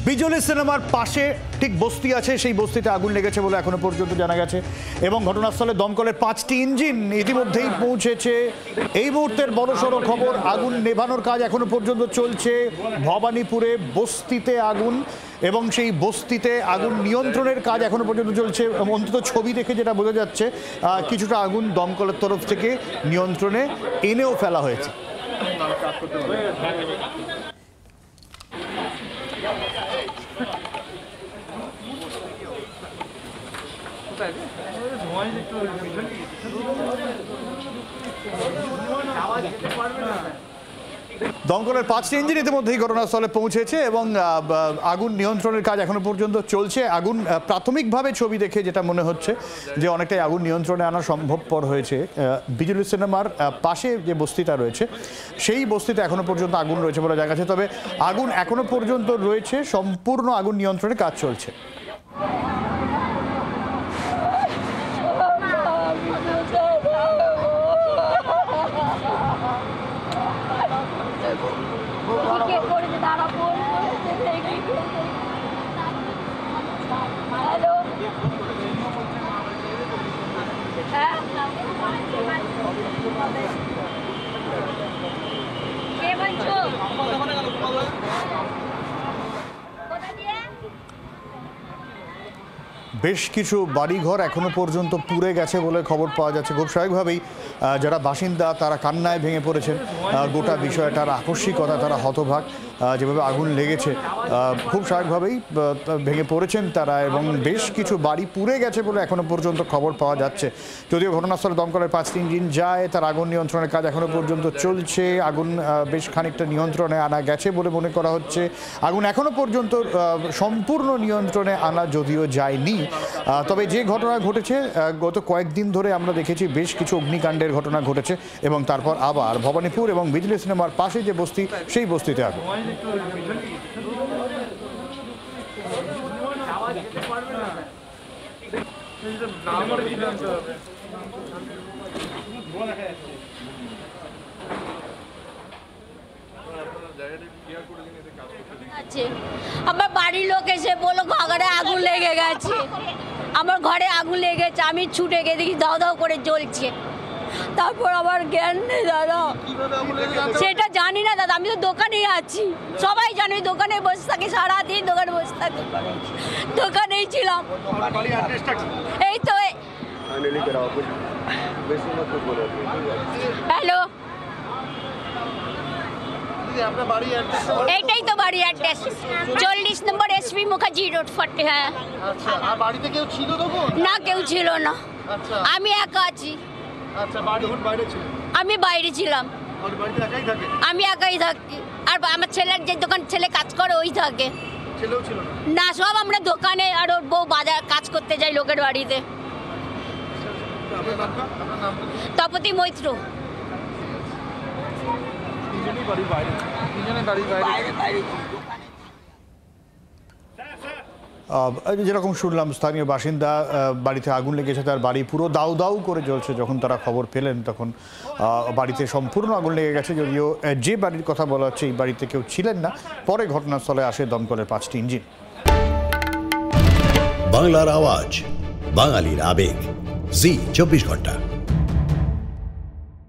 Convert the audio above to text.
বিজলি সিনেমার পাশে ঠিক বস্তি আছে, সেই বস্তিতে আগুন লেগেছে বলে এখনো পর্যন্ত জানা গেছে এবং ঘটনাস্থলে দমকলের 5টি ইঞ্জিন ইতিমধ্যেই পৌঁছেছে। এই মুহূর্তের বড়সড় খবর, আগুন নেভানোর কাজ এখনো পর্যন্ত চলছে। ভবানীপুরে বস্তিতে আগুন এবং সেই বস্তিতে আগুন নিয়ন্ত্রণের কাজ এখনো পর্যন্ত চলছে। অন্তত ছবি দেখে যেটা বোঝা যাচ্ছে কিছুটা আগুন দমকলের তরফ থেকে নিয়ন্ত্রণে এনেও ফেলা হয়েছে। দমকলের 5টি ইঞ্জিন ইতিমধ্যেই ঘটনাস্থলে পৌঁছেছে এবং আগুন নিয়ন্ত্রণের কাজ এখনো পর্যন্ত চলছে। আগুন প্রাথমিকভাবে ছবি দেখে যেটা মনে হচ্ছে যে অনেকটাই আগুন নিয়ন্ত্রণে আনা সম্ভবপর হয়েছে। বিজলি সিনেমার পাশে যে বস্তিটা রয়েছে সেই বস্তিতে এখনো পর্যন্ত আগুন রয়েছে বলে জানা গেছে, তবে আগুন এখনো পর্যন্ত রয়েছে, সম্পূর্ণ আগুন নিয়ন্ত্রণের কাজ চলছে। বেশ কিছু বাড়িঘর এখনো পর্যন্ত পুড়ে গেছে বলে খবর পাওয়া যাচ্ছে। খুব স্বাভাবিকভাবেই যারা বাসিন্দা তারা কান্নায় ভেঙে পড়েছেন। গোটা বিষয়টার আকস্মিকতা, তারা হতবাক, যেভাবে আগুন লেগেছে খুব স্বাভাবিকভাবেই ভেঙে পড়েছেন তারা এবং বেশ কিছু বাড়ি পুড়ে গেছে বলে এখনো পর্যন্ত খবর পাওয়া যাচ্ছে। যদিও ঘটনাস্থলে দমকলের 5টি ইঞ্জিন যায়, তার আগুন নিয়ন্ত্রণের কাজ এখনো পর্যন্ত চলছে। আগুন বেশ খানিকটা নিয়ন্ত্রণে আনা গেছে বলে মনে করা হচ্ছে। আগুন এখনো পর্যন্ত সম্পূর্ণ নিয়ন্ত্রণে আনা যদিও যায়নি, তবে যে ঘটনা ঘটেছে গত কয়েকদিন ধরে আমরা দেখেছি বেশ কিছু অগ্নিকাণ্ডের ঘটনা ঘটেছে এবং তারপর আবার ভবানীপুর এবং বিজলি সিনেমার পাশে যে বস্তি সেই বস্তিতে আগুন। আমার বাড়ির লোক এসে বললো ঘরে আগুন লেগে গেছে, আমার ঘরে আগুন লেগেছে। আমি ছুটে গিয়ে দেখি দাও দাও করে জ্বলছে। তারপর আমার জ্ঞান নেই দাদা, সেটা জানি না দাদা। আমি তো দোকানেই আছি, সবাই জানে দোকানে বসে থাকি, সারাদিন দোকানে বসে থাকি, দোকানেই ছিলাম। এই তো হ্যালো, এইটাই তো বাড়ি অ্যাড্রেস, 40 নম্বর এসপি মুখার্জি রোড 40। হ্যাঁ, না কেউ ছিল না, আমি একা আছি। আমি বাইরে ছিলাম, আমি একাই থাকি। আর আমার ছেলের যে দোকান, ছেলে কাজ করে ওই থাকে না। সব আমরা দোকানে, আর ওর বউ বাজার কাজ করতে যাই লোকের বাড়িতে। তপতি মৈত্র। যেরকম শুনলাম, স্থানীয় বাসিন্দা বাড়িতে আগুন লেগেছে, তার বাড়ি পুরো দাউ দাউ করে জ্বলছে। যখন তারা খবর পেলেন তখন বাড়িতে সম্পূর্ণ আগুন লেগে গেছে। যদিও যে বাড়ির কথা বলা হচ্ছে এই বাড়িতে কেউ ছিলেন না। পরে ঘটনাস্থলে আসে দমকলের 5টি ইঞ্জিন। বাংলার আওয়াজ, বাঙালির আবেগ, জি 24 ঘন্টা।